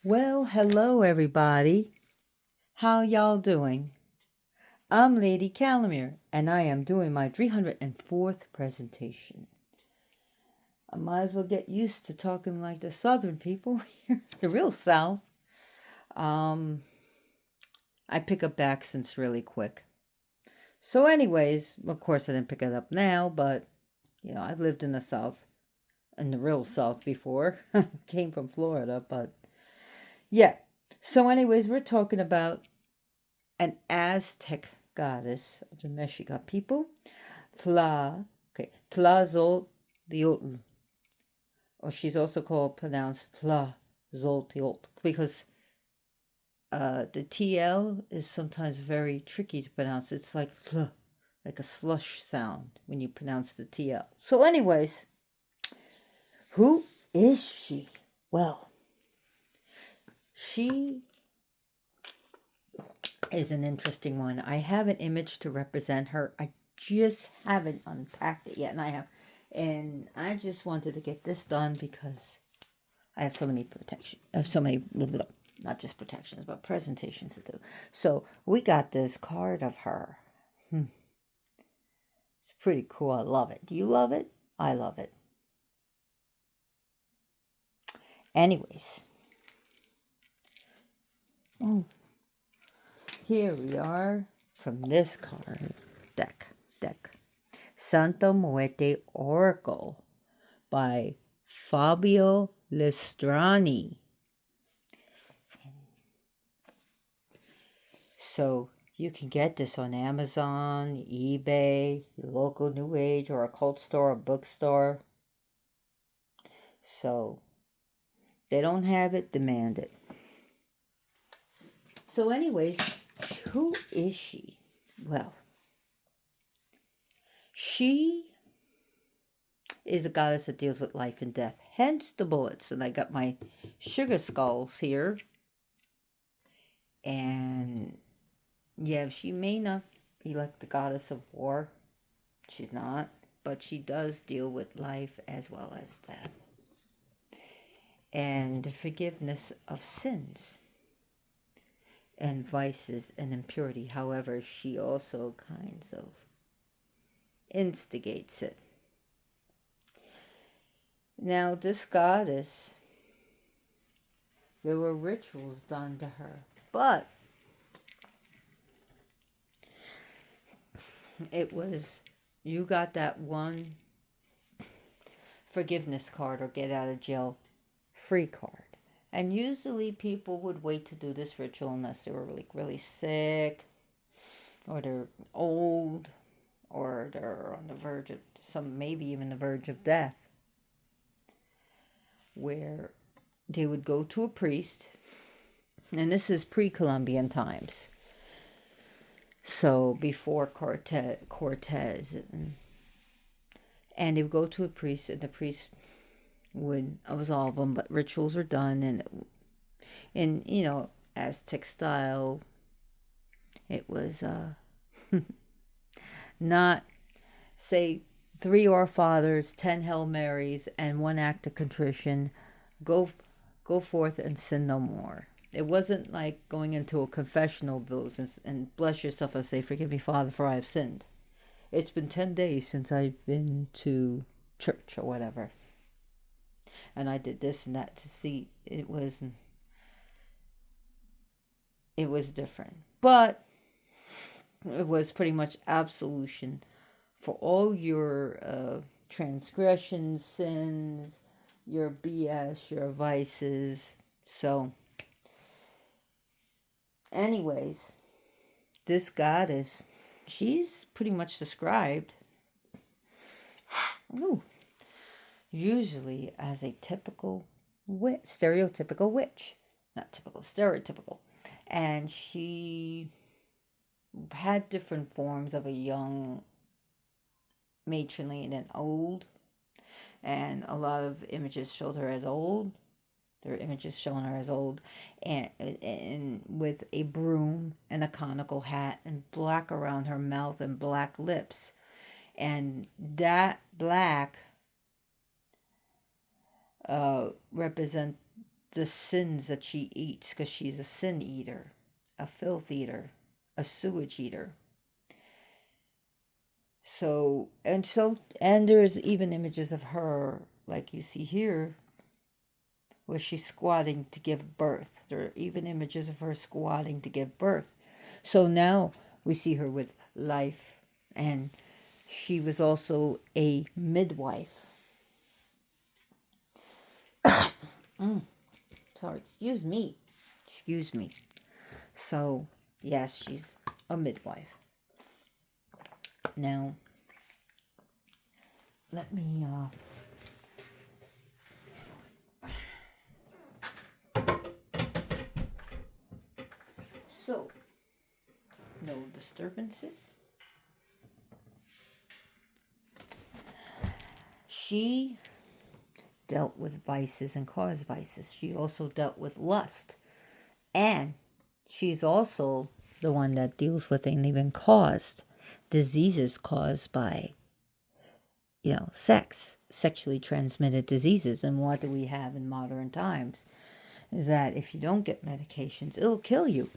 Well, hello everybody. How y'all doing? I'm Lady Calamere, and I am doing my 304th presentation. I might as well get used to talking like the Southern people here, the real South. I pick up accents really quick. So, anyways, of course, I didn't pick it up now, but I've lived in the South, in the real South before. Came from Florida, but yeah. So, anyways, we're talking about an Aztec goddess of the Mexica people, Tlazolteotl, or she's also pronounced Tlazolteotl because the TL is sometimes very tricky to pronounce. It's like a slush sound when you pronounce the TL. So, anyways, who is she? Well, she is an interesting one. I have an image to represent her. I just haven't unpacked it yet, and I just wanted to get this done because I have so many not just protections, but presentations to do. So we got this card of her. It's pretty cool. I love it. Do you love it? I love it. Anyways. Here we are from this card deck. Santa Muerte Oracle by Fabio Lestrani. So you can get this on Amazon, eBay, your local New Age or occult store or bookstore. So they don't have it, demand it. So anyways, who is she? Well, she is a goddess that deals with life and death, hence the bullets. And I got my sugar skulls here. And yeah, she may not be like the goddess of war. She's not. But she does deal with life as well as death. And the forgiveness of sins and vices and impurity. However, she also kinds of instigates it. Now, this goddess, there were rituals done to her, but it was, you got that one forgiveness card or get out of jail free card. And usually people would wait to do this ritual unless they were really sick, or they're old, or they're on the verge of maybe even the verge of death, where they would go to a priest, and this is pre-Columbian times, so before Cortez, and they would go to a priest, and the priest would absolve them, but rituals were done, and in Aztec style, it was not, say, 3 Our Fathers, 10 Hail Marys, and 1 act of contrition. Go forth and sin no more. It wasn't like going into a confessional booth and bless yourself and say, "Forgive me, Father, for I have sinned. It's been 10 days since I've been to church," or whatever. And I did this and that to see. It was different. But it was pretty much absolution for all your transgressions, sins, your BS, your vices. So, anyways, this goddess, she's pretty much described usually as a typical witch, stereotypical witch. Not typical, stereotypical. And she had different forms of a young, matronly, and then old. And a lot of images showed her as old. There are images showing her as old, and with a broom and a conical hat and black around her mouth and black lips. And that black represent the sins that she eats, because she's a sin eater, a filth eater, a sewage eater. And there's even images of her, like you see here, where she's squatting to give birth. There are even images of her squatting to give birth. So now we see her with life, and she was also a midwife. Sorry, excuse me. So, yes, she's a midwife. Now, let me, So, no disturbances. She dealt with vices and caused vices. She also dealt with lust. And she's also the one that deals with and even caused diseases caused by, sex, sexually transmitted diseases. And what do we have in modern times? Is that if you don't get medications, it'll kill you.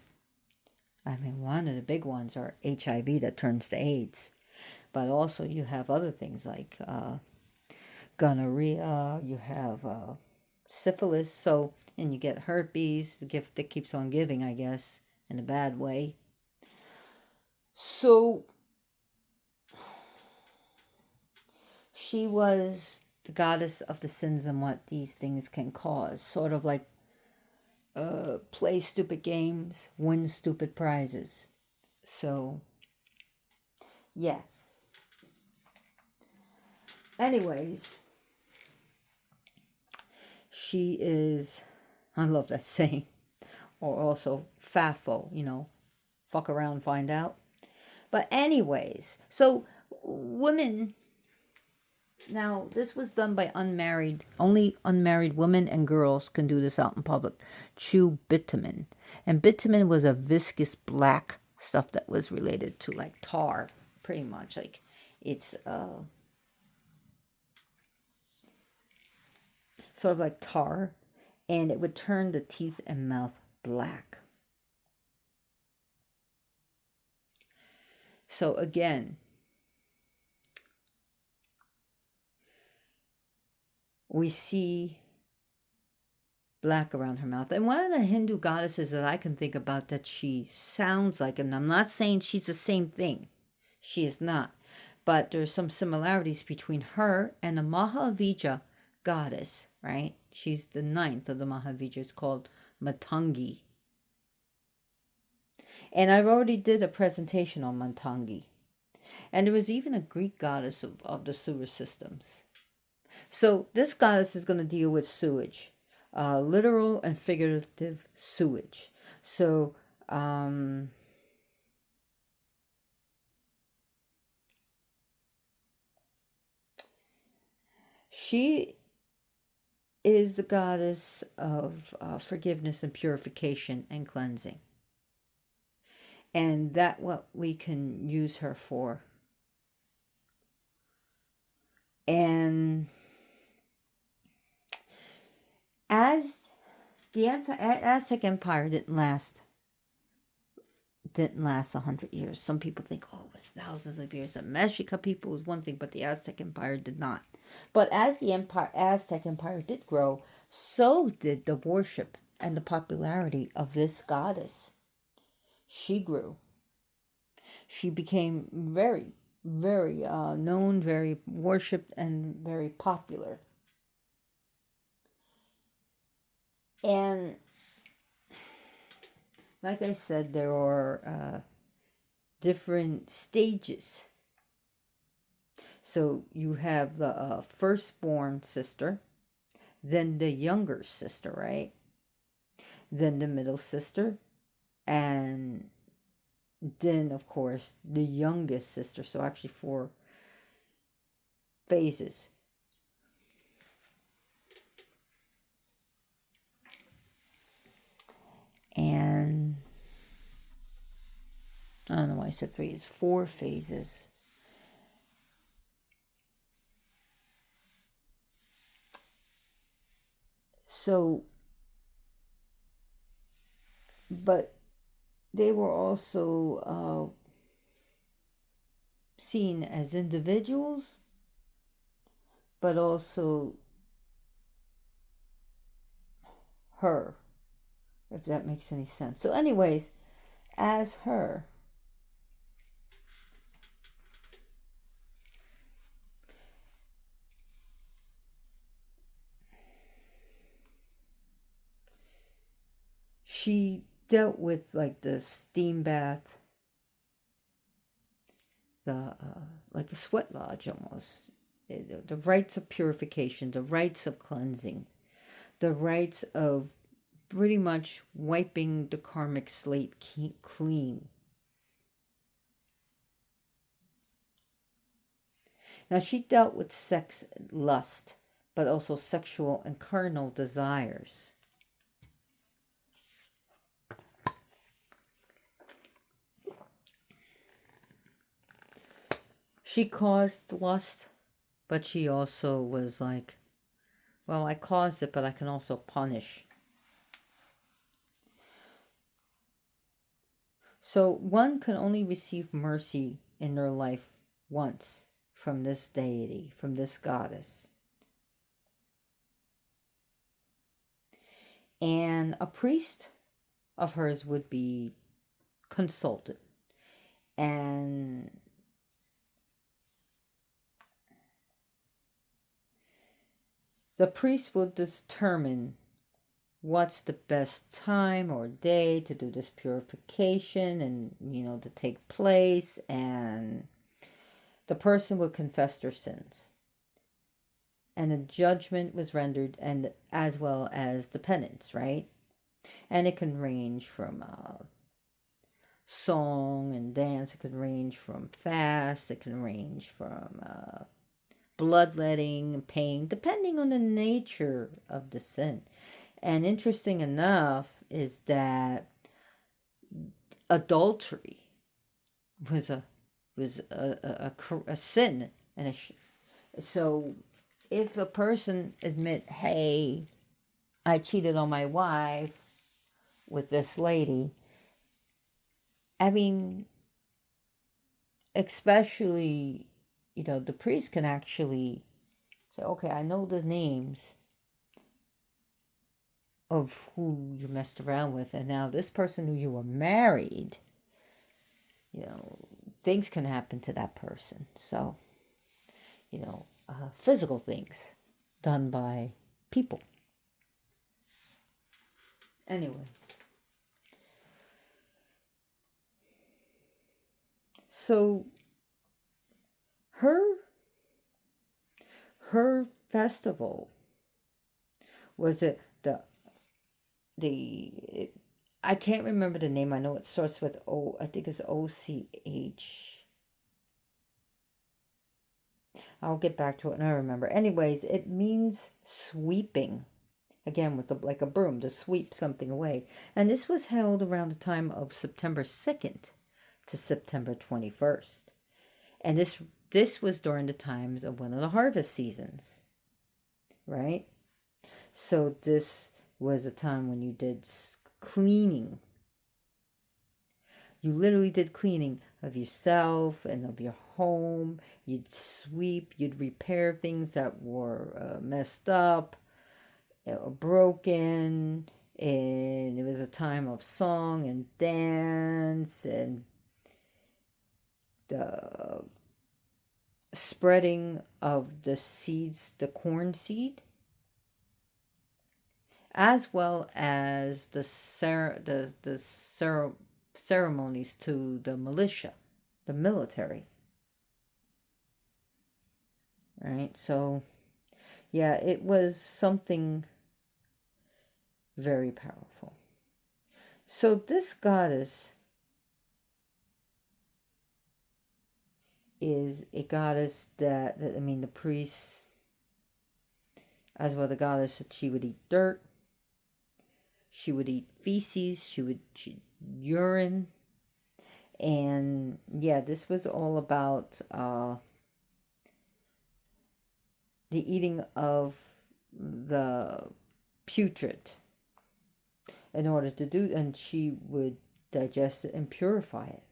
I mean, one of the big ones are HIV that turns to AIDS. But also you have other things like gonorrhea, you have syphilis, and you get herpes, the gift that keeps on giving, I guess, in a bad way. So she was the goddess of the sins and what these things can cause. Sort of like play stupid games, win stupid prizes. So, yeah. Anyways, she is, I love that saying, or also FAFO, fuck around, find out. But anyways, so women, now this was done by only unmarried women and girls can do this out in public. Chew bitumen. And bitumen was a viscous black stuff that was related to like tar, pretty much. Like it's sort of like tar, and it would turn the teeth and mouth black. So again, we see black around her mouth. And one of the Hindu goddesses that I can think about that she sounds like, and I'm not saying she's the same thing, she is not, but there's some similarities between her and the Mahavija goddess, right? She's the 9th of the Mahavija. It's called Matangi. And I've already did a presentation on Matangi. And there was even a Greek goddess of the sewer systems. So this goddess is going to deal with sewage, literal and figurative sewage. So she is the goddess of forgiveness and purification and cleansing. And that's what we can use her for. And as the Aztec Empire didn't last 100 years. Some people think, it was thousands of years. The Mexica people was one thing, but the Aztec Empire did not. But as the Aztec Empire did grow, so did the worship and the popularity of this goddess. She grew. She became very, very known, very worshipped, and very popular. And like I said, there are different stages. So you have the firstborn sister, then the younger sister, right? Then the middle sister, and then, of course, the youngest sister. So actually 4 phases. And I don't know why I said 3. It's 4 phases. So But they were also seen as individuals, but also her, if that makes any sense. So, anyways, as her, she dealt with like the steam bath, the like a sweat lodge almost, the rites of purification, the rites of cleansing, the rites of pretty much wiping the karmic slate clean. Now, she dealt with sex, lust, but also sexual and carnal desires. She caused lust, but she also was like, well, I caused it, but I can also punish. So one can only receive mercy in their life once from this deity, from this goddess. And a priest of hers would be consulted. And the priest will determine what's the best time or day to do this purification and, to take place. And the person would confess their sins. And a judgment was rendered, and as well as the penance, right? And it can range from song and dance. It can range from fast. It can range from bloodletting and pain, depending on the nature of the sin. And interesting enough is that adultery was a sin, and so if a person admit, hey, I cheated on my wife with this lady, I mean, especially, the priest can actually say, okay, I know the names of who you messed around with, and now this person who you were married, things can happen to that person. So, physical things done by people. Anyways. So, her festival was it the I can't remember the name. I know it starts with O. I think it's OCH. I'll get back to it and I remember. Anyways, it means sweeping. Again, with like a broom to sweep something away. And this was held around the time of September 2nd to September 21st. And this was during the times of one of the harvest seasons. Right? So this was a time when you did cleaning. You literally did cleaning of yourself and of your home. You'd sweep, you'd repair things that were messed up or broken. And it was a time of song and dance and the spreading of the seeds, the corn seed, as well as the ceremonies to the militia, the military. Right? So, yeah, it was something very powerful. So this goddess is a goddess that the priests, as well the goddess, that she would eat dirt, she would eat feces, she would urine, and yeah, this was all about the eating of the putrid, in order to do, and she would digest it and purify it.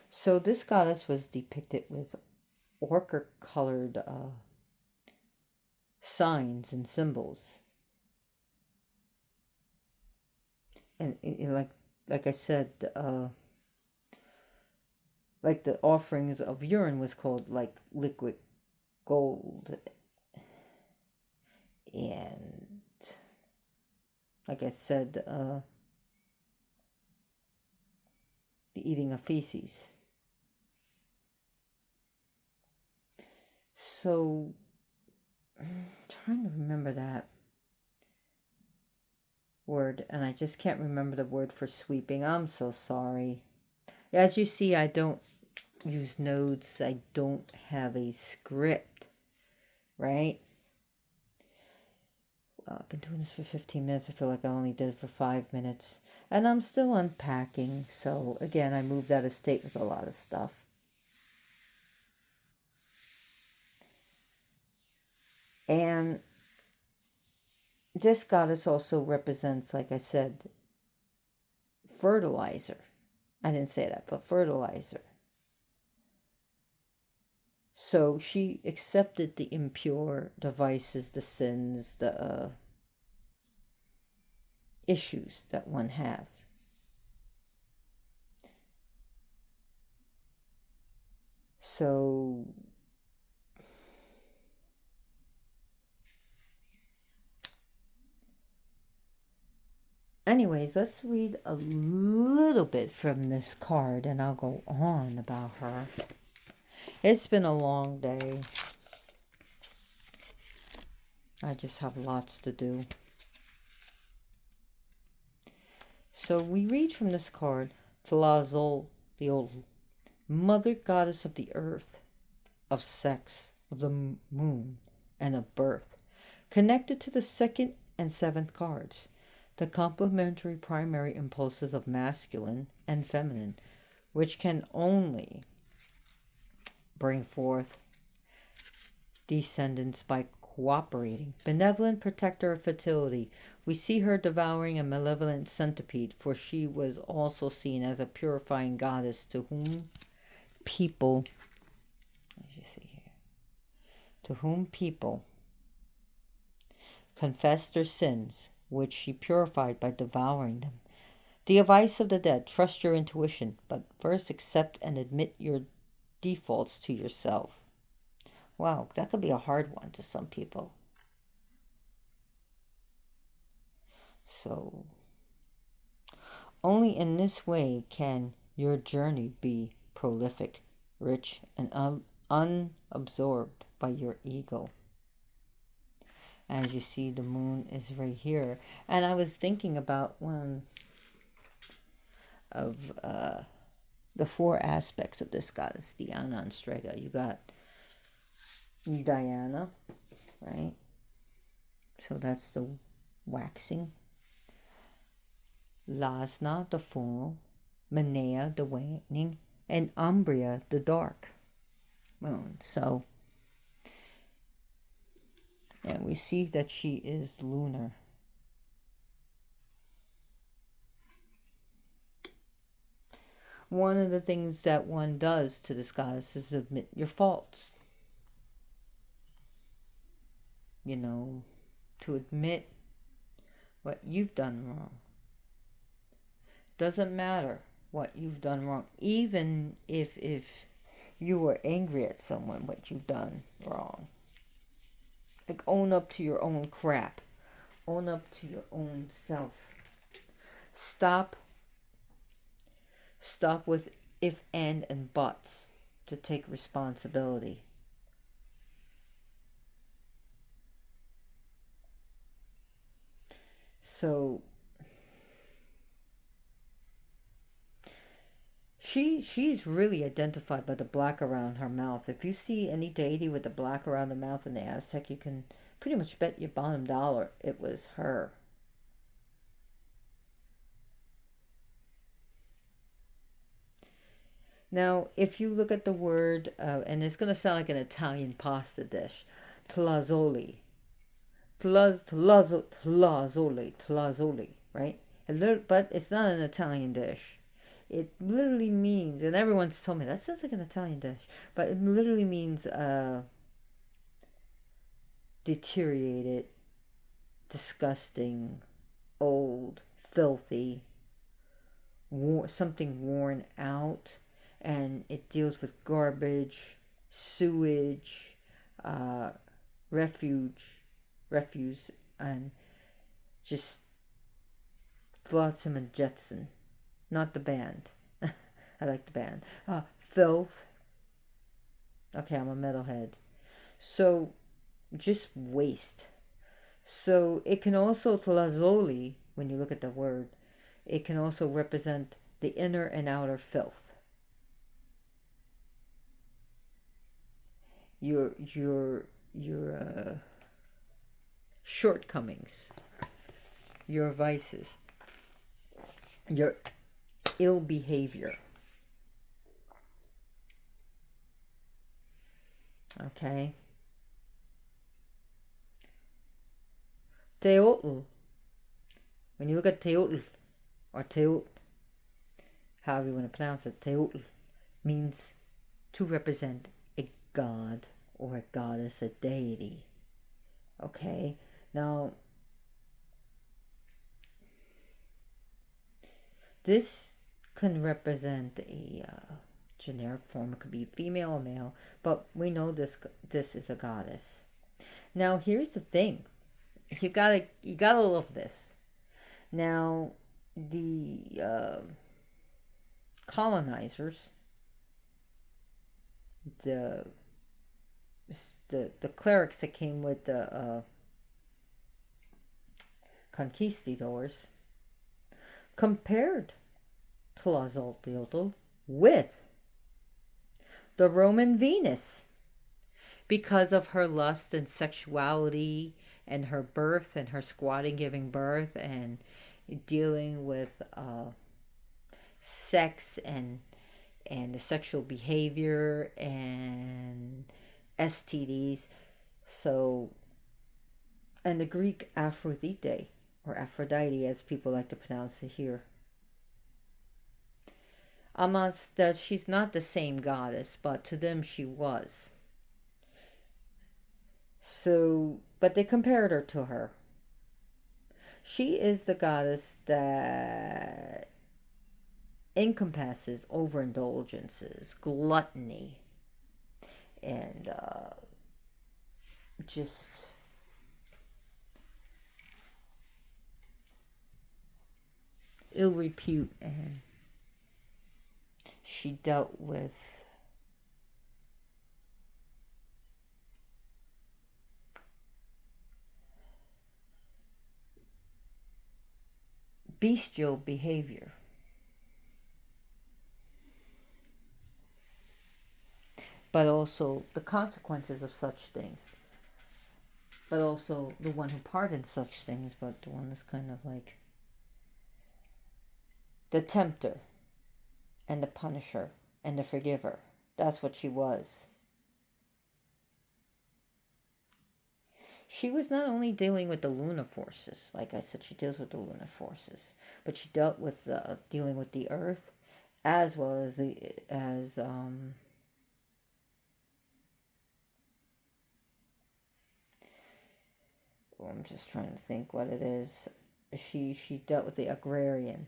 So this goddess was depicted with ochre-colored signs and symbols, and like I said, like the offerings of urine was called like liquid gold, and like I said, the eating of feces. So I'm trying to remember that word, and I just can't remember the word for sweeping. I'm so sorry. As you see, I don't use notes. I don't have a script, right? Well, I've been doing this for 15 minutes. I feel like I only did it for 5 minutes. And I'm still unpacking. So, again, I moved out of state with a lot of stuff. And this goddess also represents, like I said, fertilizer. I didn't say that, but fertilizer. So she accepted the impure, the vices, the sins, the issues that one have. So anyways, let's read a little bit from this card and I'll go on about her. It's been a long day. I just have lots to do. So we read from this card, Tlazolteotl, Mother Goddess of the Earth, of Sex, of the Moon, and of Birth, connected to the 2nd and 7th cards, the complementary primary impulses of masculine and feminine, which can only bring forth descendants by cooperating. Benevolent protector of fertility. We see her devouring a malevolent centipede, for she was also seen as a purifying goddess to whom people, as you see here, to whom people confessed their sins, which she purified by devouring them. The advice of the dead, trust your intuition, but first accept and admit your defaults to yourself. Wow, that could be a hard one to some people. So, only in this way can your journey be prolific, rich, and unabsorbed by your ego. As you see, the moon is right here. And I was thinking about one of the 4 aspects of this goddess, Diana and Strega. You got Diana, right? So that's the waxing. Lasna, the full. Manea, the waning. And Umbria, the dark moon. So, and we see that she is lunar. One of the things that one does to this goddess is admit your faults. You know, to admit what you've done wrong. Doesn't matter what you've done wrong, even if you were angry at someone, what you've done wrong. Like, own up to your own crap. Own up to your own self. Stop with if, and buts to take responsibility. So she's really identified by the black around her mouth. If you see any deity with the black around the mouth in the Aztec, you can pretty much bet your bottom dollar it was her. Now, if you look at the word, and it's going to sound like an Italian pasta dish, Tlazoli. Tlazoli, right? But it's not an Italian dish. It literally means, and everyone's told me that sounds like an Italian dish, but it literally means deteriorated, disgusting, old, filthy, something worn out, and it deals with garbage, sewage, uh, refuse, and just Flotsam and Jetsam. Not the band. I like the band. Filth. Okay, I'm a metalhead. So, just waste. So, it can also, tlazoli, when you look at the word, it can also represent the inner and outer filth. Your shortcomings, your vices, your ill behavior. Okay. Teotl. When you look at teotl, or teotl, however you want to pronounce it, teotl means to represent a god or a goddess, a deity. Okay. Now, this can represent a generic form. It could be female or male, but we know this is a goddess. Now, here's the thing: you gotta love this. Now, the colonizers, the clerics that came with the conquistadors, compared Tlazolteotl with the Roman Venus because of her lust and sexuality and her birth and her squatting giving birth and dealing with sex and the sexual behavior and STDs. So, and the Greek Aphrodite, or Aphrodite as people like to pronounce it here. Amongst that, she's not the same goddess, but to them she was. So, but they compared her to her. She is the goddess that encompasses overindulgences, gluttony, and just ill repute, and she dealt with bestial behavior. But also the consequences of such things. But also the one who pardons such things, but the one that's kind of like the tempter and the punisher and the forgiver. That's what she was. She was not only dealing with the lunar forces, like I said, she deals with the lunar forces, but she dealt with dealing with the earth, as well as I'm just trying to think what it is. She dealt with the agrarian.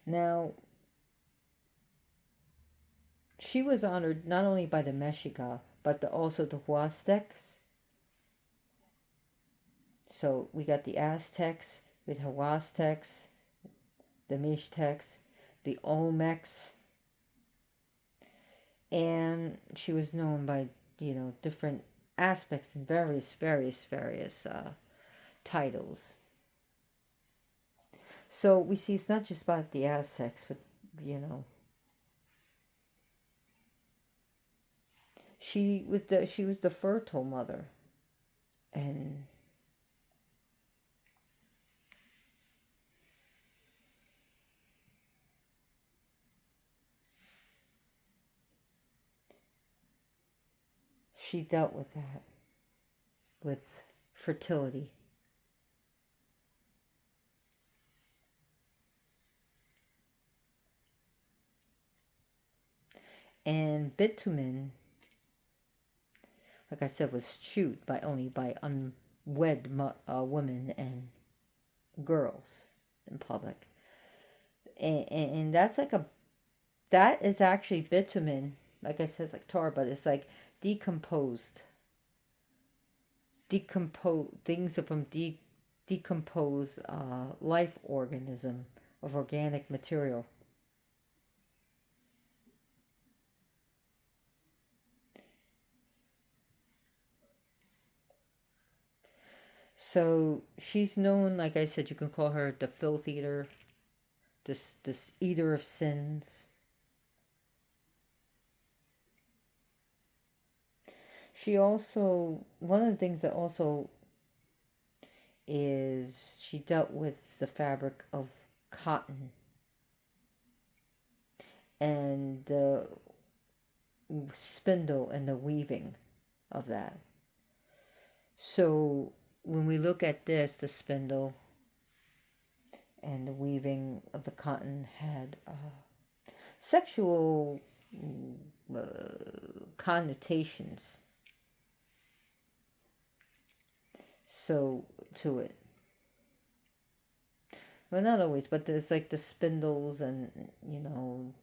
Now, she was honored not only by the Mexica, but also the Huastecs. So we got the Aztecs, with the Huastecs, the Mixtecs, the Olmecs, and she was known by different aspects and various titles. So we see it's not just about the Aztecs, but she was the fertile mother, and she dealt with that, with fertility. And bitumen, like I said, was chewed by only by unwed women and girls in public. And that's like that is actually bitumen. Like I said, it's like tar, but it's like decomposed things from decomposed life organism of organic material. So she's known, like I said, you can call her the filth eater, this eater of sins. She also, one of the things that also is she dealt with the fabric of cotton and the spindle and the weaving of that. So when we look at this, the spindle and the weaving of the cotton had sexual connotations so to it. Well, not always, but there's like the spindles and, you know,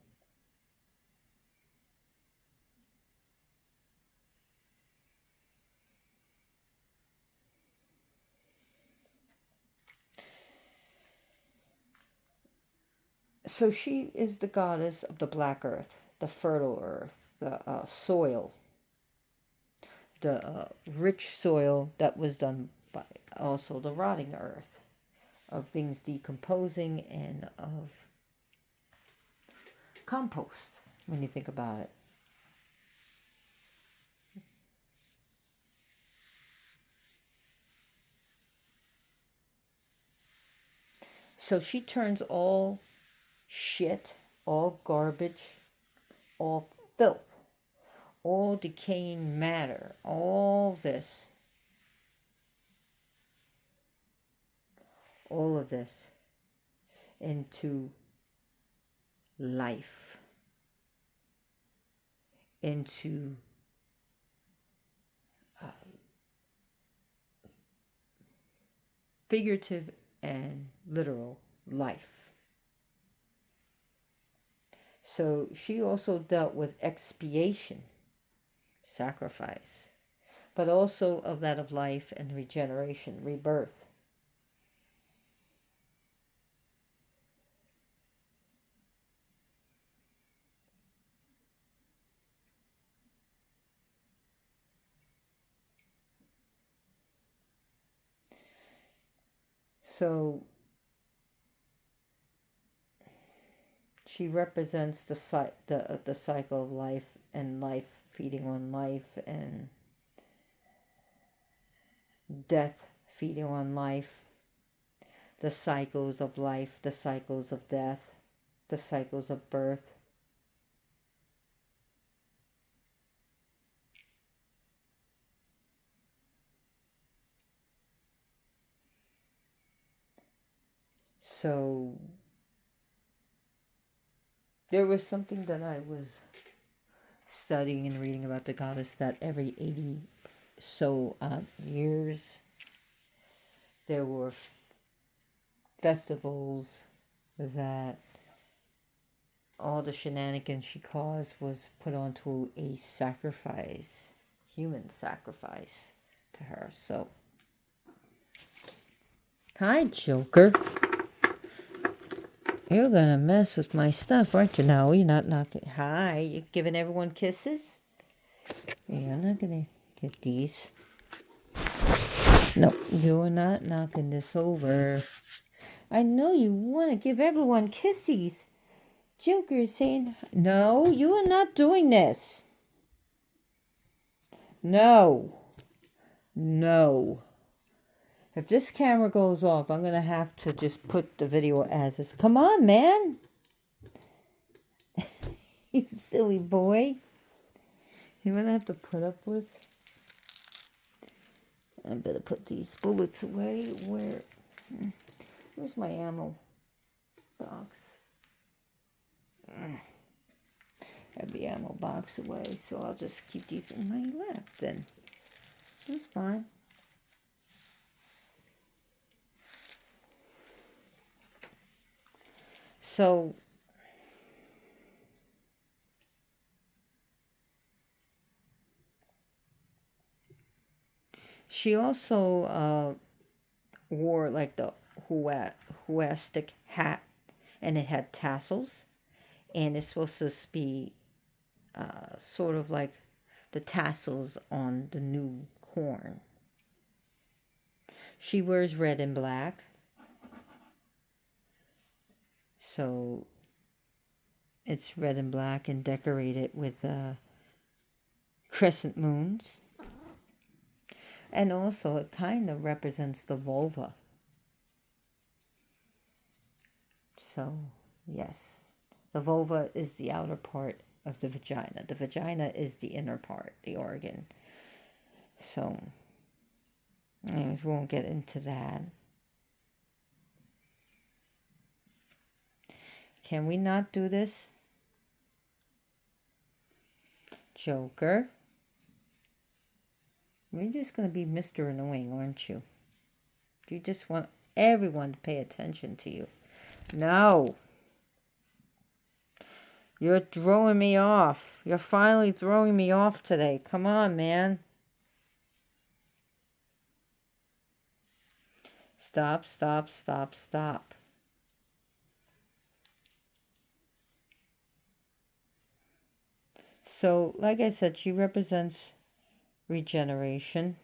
so she is the goddess of the black earth, the fertile earth, the soil, the rich soil that was done by also the rotting earth, of things decomposing and of compost, when you think about it. So she turns all shit, all garbage, all filth, all decaying matter, all this, all of this into life, into figurative and literal life. So she also dealt with expiation, sacrifice, but also of that of life and regeneration, rebirth. So she represents the cycle of life and life feeding on life and death feeding on life, the cycles of life, the cycles of death, the cycles of birth. So there was something that I was studying and reading about the goddess, that every 80 so years there were festivals that all the shenanigans she caused was put onto a sacrifice, human sacrifice to her. So, hi, Joker. You're gonna mess with my stuff, aren't you? No, you're not knocking. Hi, you giving everyone kisses? Yeah, I'm not gonna get these. No, you're not knocking this over. I know you want to give everyone kissies. Joker is saying, no, you are not doing this. No. No. If this camera goes off, I'm going to have to just put the video as is. Come on, man. You silly boy. You're going to have to put up with I better put these bullets away. Where's my ammo box? Have the ammo box away, so I'll just keep these in my lap then. That's fine. So she also wore like the Huastic hat, and it had tassels, and it's supposed to be sort of like the tassels on the new corn. She wears red and black, so it's red and black and decorated with crescent moons. And also it kind of represents the vulva. So, yes, the vulva is the outer part of the vagina. The vagina is the inner part, the organ. So, anyways, we won't get into that. Can we not do this? Joker. You're just going to be Mr. Annoying, aren't you? You just want everyone to pay attention to you. No. You're throwing me off. You're finally throwing me off today. Come on, man. Stop, stop, stop, stop. So, like I said, she represents regeneration.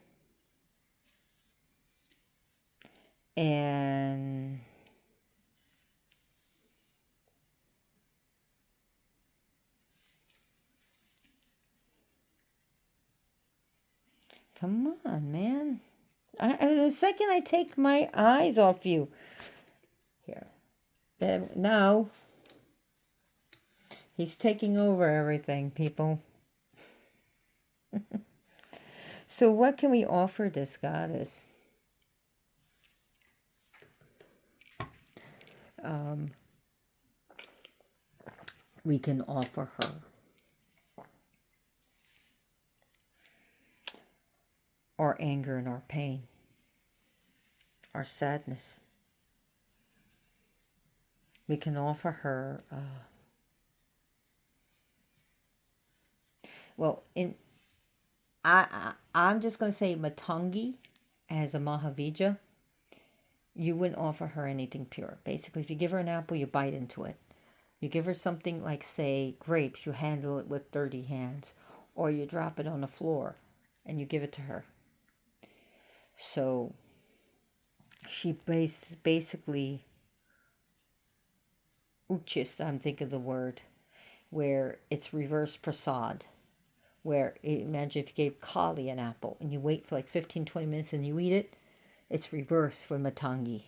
And come on, man. The second I take my eyes off you. Here. Now, he's taking over everything, people. So what can we offer this goddess? We can offer her our anger and our pain, our sadness. We can offer her, I'm just going to say Matangi as a Mahavija. You wouldn't offer her anything pure. Basically, if you give her an apple, you bite into it. You give her something like, say, grapes, you handle it with 30 hands. Or you drop it on the floor and you give it to her. So she basically, uchist, I'm thinking of the word, where it's reverse prasad. Where, imagine if you gave Kali an apple and you wait for like 15-20 minutes and you eat it, it's reverse for Matangi.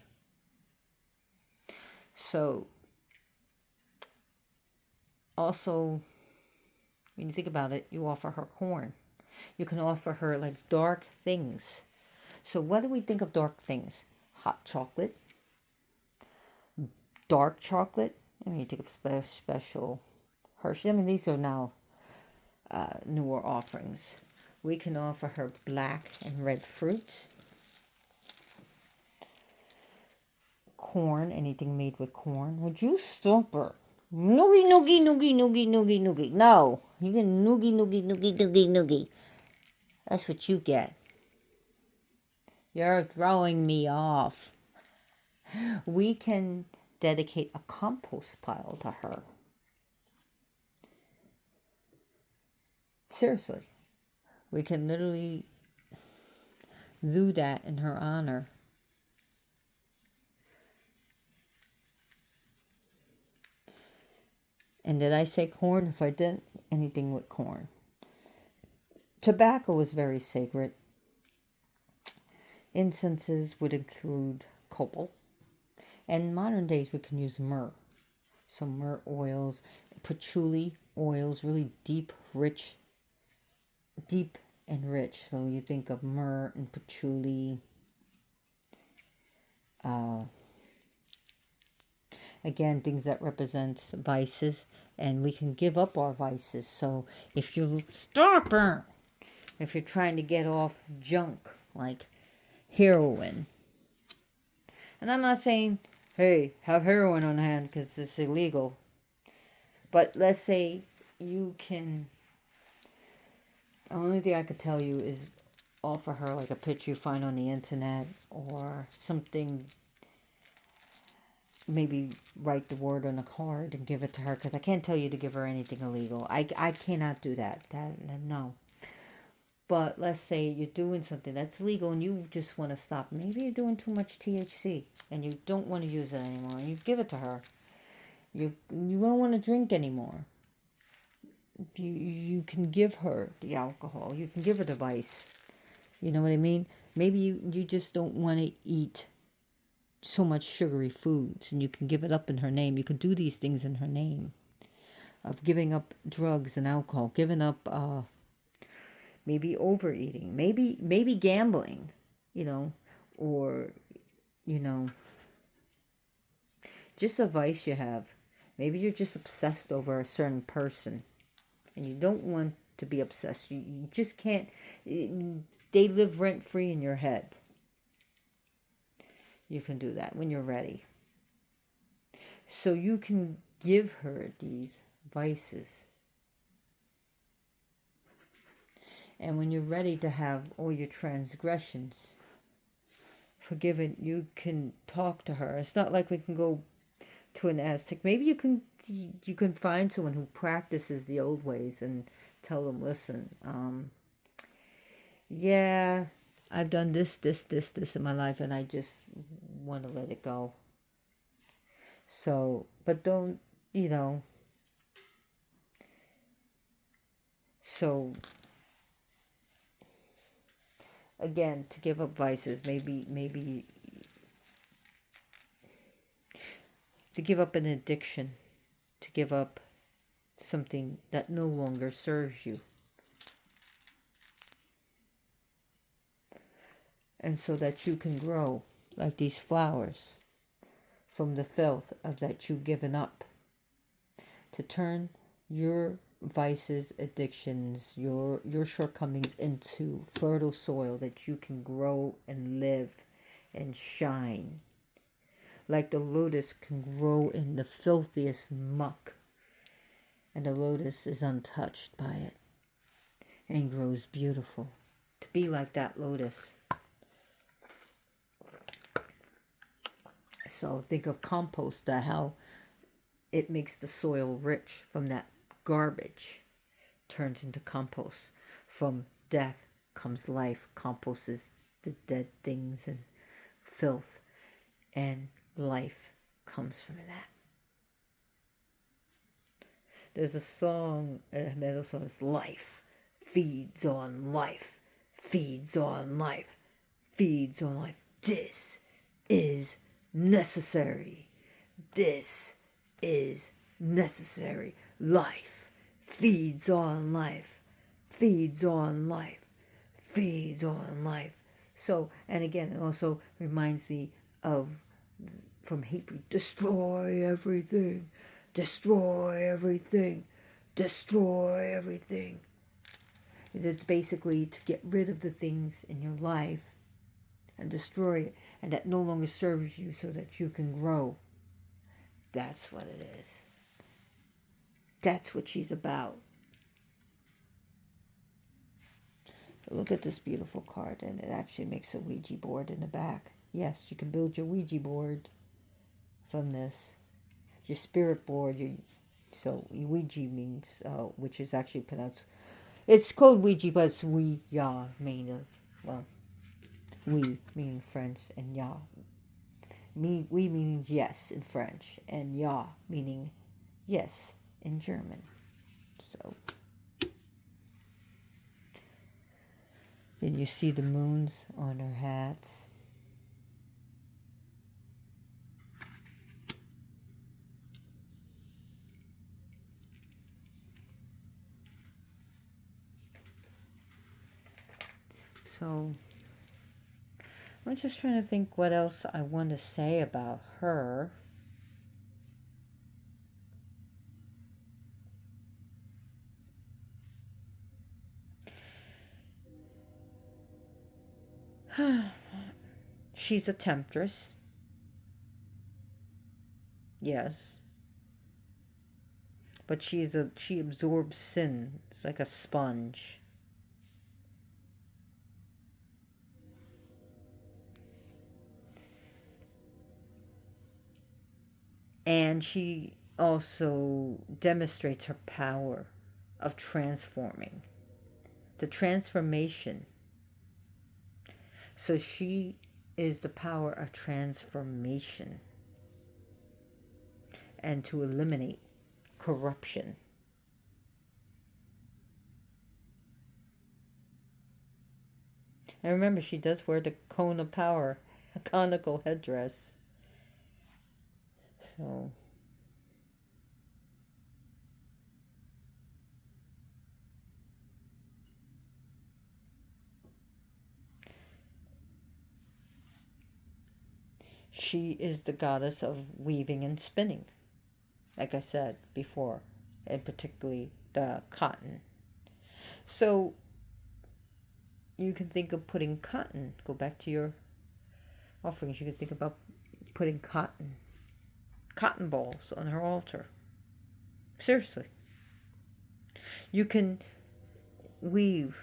So, also, when you think about it, you offer her corn. You can offer her like dark things. So what do we think of dark things? Hot chocolate, dark chocolate. I mean, you think of special Hershey. I mean, these are now newer offerings. We can offer her black and red fruits. Corn, anything made with corn. Would you stop her? Noogie, noogie, noogie, noogie, noogie, noogie. No, you get noogie, noogie, noogie, noogie, noogie. That's what you get. You're throwing me off. We can dedicate a compost pile to her. Seriously. We can literally do that in her honor. And did I say corn? If I didn't, anything with corn. Tobacco is very sacred. Incenses would include copal. And in modern days, we can use myrrh. So myrrh oils, patchouli oils, really deep, rich, deep and rich. So you think of myrrh and patchouli. Again, things that represent vices, and we can give up our vices. So if you stop her, if you're trying to get off junk like heroin, and I'm not saying, hey, have heroin on hand because it's illegal. But let's say you can. The only thing I could tell you is offer her like a picture you find on the internet or something. Maybe write the word on a card and give it to her, because I can't tell you to give her anything illegal. I cannot do that. No. But let's say you're doing something that's legal and you just want to stop. Maybe you're doing too much THC and you don't want to use it anymore. And you give it to her. You don't want to drink anymore. You can give her the alcohol. You can give her the vice. You know what I mean? Maybe you just don't want to eat so much sugary foods, and you can give it up in her name. You can do these things in her name of giving up drugs and alcohol, giving up maybe overeating, maybe gambling, or just a vice you have. Maybe you're just obsessed over a certain person and you don't want to be obsessed. You just can't. They live rent free in your head. You can do that when you're ready. So you can give her these vices. And when you're ready to have all your transgressions forgiven, you can talk to her. It's not like we can go to an Aztec. Maybe you can find someone who practices the old ways and tell them, listen, yeah, I've done this in my life, and I just want to let it go. So, but don't, so, again, to give up vices, maybe to give up an addiction, to give up something that no longer serves you. And so that you can grow like these flowers from the filth of that you've given up. To turn your vices, addictions, your shortcomings into fertile soil that you can grow and live and shine. Like the lotus can grow in the filthiest muck, and the lotus is untouched by it and grows beautiful. To be like that lotus. So think of compost, how it makes the soil rich from that garbage, turns into compost. From death comes life. Compost is the dead things and filth, and life comes from that. There's a song, a metal song, it's life feeds on life, feeds on life, feeds on life. This is necessary. This is necessary. Life feeds on life, feeds on life, feeds on life. So, and again, it also reminds me of, from Hebrew, destroy everything, destroy everything, destroy everything. It's basically to get rid of the things in your life and destroy it, and that no longer serves you, so that you can grow. That's what it is. That's what she's about. Look at this beautiful card, and it actually makes a Ouija board in the back. Yes, you can build your Ouija board from this. Your spirit board. So Ouija means, which is actually pronounced, it's called Ouija, but it's we-ya, meaning, well, we meaning French, and ya. We means yes in French, and ya meaning yes in German. So then you see the moons on her hats. So I'm just trying to think what else I want to say about her. She's a temptress. Yes. But she absorbs sin. It's like a sponge. And she also demonstrates her power of transforming. The transformation. So she is the power of transformation and to eliminate corruption. And remember, she does wear the cone of power, a conical headdress. So she is the goddess of weaving and spinning, like I said before, and particularly the cotton. So you can think of putting cotton, go back to your offerings, you can think about putting cotton balls on her altar. Seriously. You can weave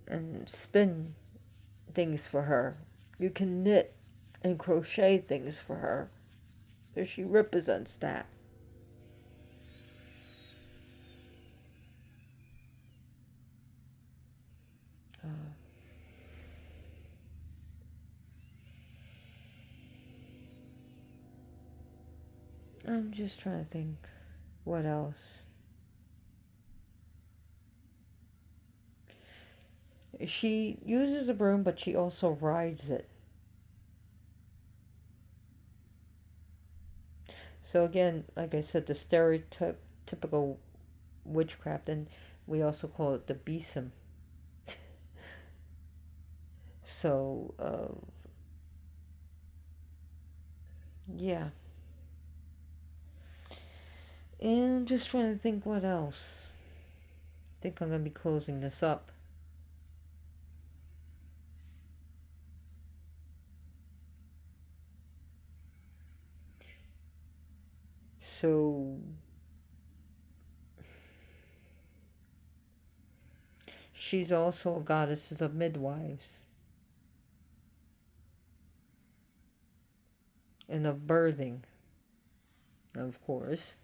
and spin things for her. You can knit and crochet things for her. So she represents that. I'm just trying to think what else. She uses a broom, but she also rides it. So again, like I said, the stereotypical witchcraft, and we also call it the besom. So, yeah. And just trying to think what else. I think I'm going to be closing this up. So, she's also a goddess of midwives and of birthing, of course.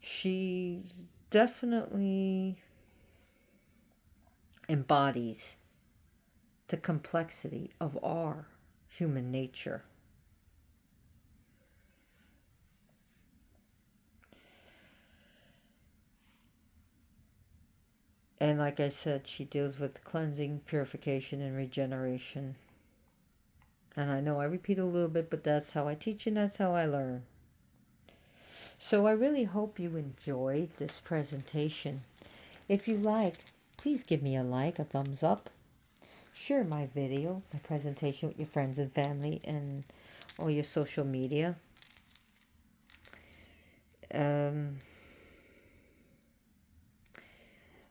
She definitely embodies the complexity of our human nature. And like I said, she deals with cleansing, purification, and regeneration. And I know I repeat a little bit, but that's how I teach and that's how I learn. So I really hope you enjoyed this presentation. If you like, please give me a like, a thumbs up. Share my video, my presentation with your friends and family and all your social media.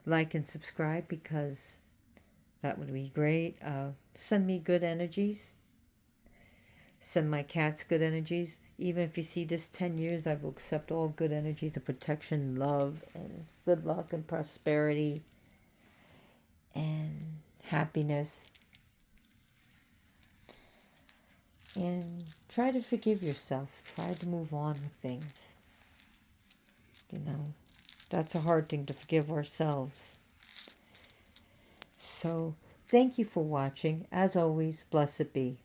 Like and subscribe because that would be great. Send me good energies. Send my cats good energies. Even if you see this 10 years, I will accept all good energies of protection, love, and good luck and prosperity and happiness. And try to forgive yourself. Try to move on with things. You know, that's a hard thing to forgive ourselves. So, thank you for watching. As always, blessed be.